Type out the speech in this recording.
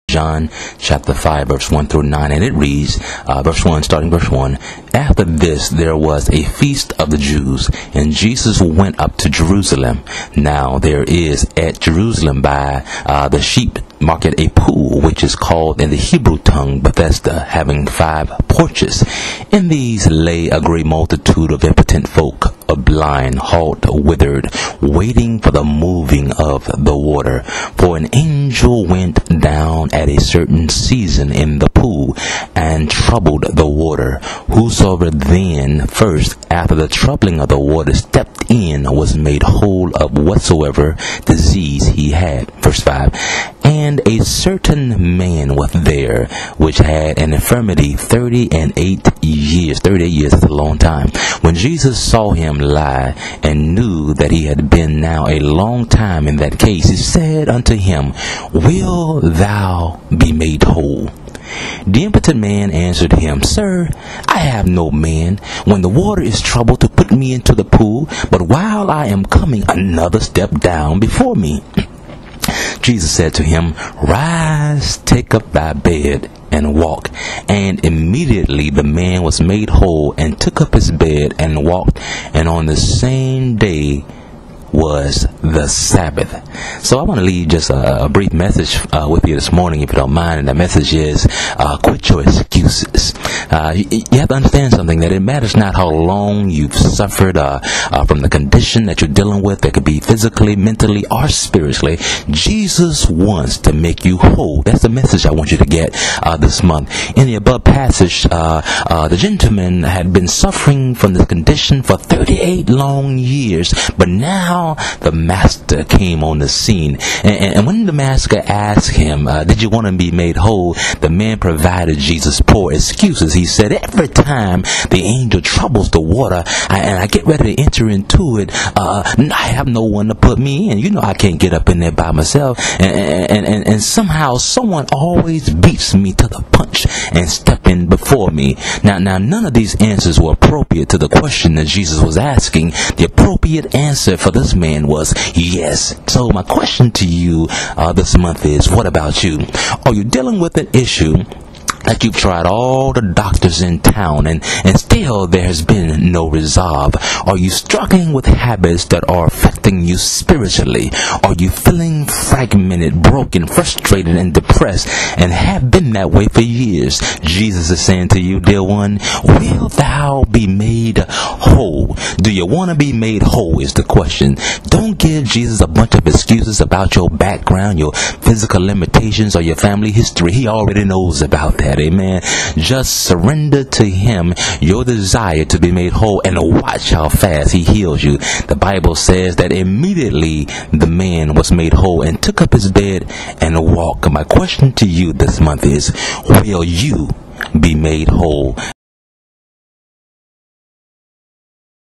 John chapter 5 verse 1 through 9, and it reads, starting verse 1, "After this there was a feast of the Jews, and Jesus went up to Jerusalem. Now there is at Jerusalem by the sheep market a pool, which is called in the Hebrew tongue Bethesda, having 5 porches. In these lay a great multitude of impotent folk, of blind, halt, withered, waiting for the moving of the water. For an angel went down at a certain season in the pool, and troubled the water. Whosoever then first, after the troubling of the water, stepped in, was made whole of whatsoever disease he had." Verse 5, "And a certain man was there, which had an infirmity 38 years. 38 years is a long time. When Jesus saw him lie, and knew that he had been now a long time in that case, he said unto him, Will thou be made whole? The impotent man answered him, Sir, I have no man, when the water is troubled, to put me into the pool, but while I am coming, another step down before me. Jesus said to him, Rise, take up thy bed, and walk. And immediately the man was made whole, and took up his bed, and walked. And on the same day was the Sabbath." So I want to leave just a brief message with you this morning, if you don't mind. And the message is, quit your excuses. You have to understand something, that it matters not how long you've suffered from the condition that you're dealing with. That could be physically, mentally, or spiritually. Jesus wants to make you whole. That's the message I want you to get this month. In the above passage, the gentleman had been suffering from this condition for 38 long years, but now the master came on the scene. And when the master asked him, did you want to be made whole, the man provided Jesus poor excuses. He said, every time the angel troubles the water and I get ready to enter into it, I have no one to put me in. You know I can't get up in there by myself. And somehow someone always beats me to the punch and step in before me. Now none of these answers were appropriate to the question that Jesus was asking. The appropriate answer for this man was yes. So my question to you this month is, what about you? Are you dealing with an issue that you've tried all the doctors in town and still there has been no resolve? Are you struggling with habits that are affecting you spiritually? Are you feeling fragmented, broken, frustrated, and depressed, and have been that way for years? Jesus is saying to you, dear one, will thou be made whole? Do you want to be made whole is the question. Don't give Jesus a bunch of excuses about your background, your physical limitations, or your family history. He already knows about that. Amen. Just surrender to him your desire to be made whole, and watch how fast he heals you. The Bible says that immediately the man was made whole and took up his bed and walked. My question to you this month is, will you be made whole?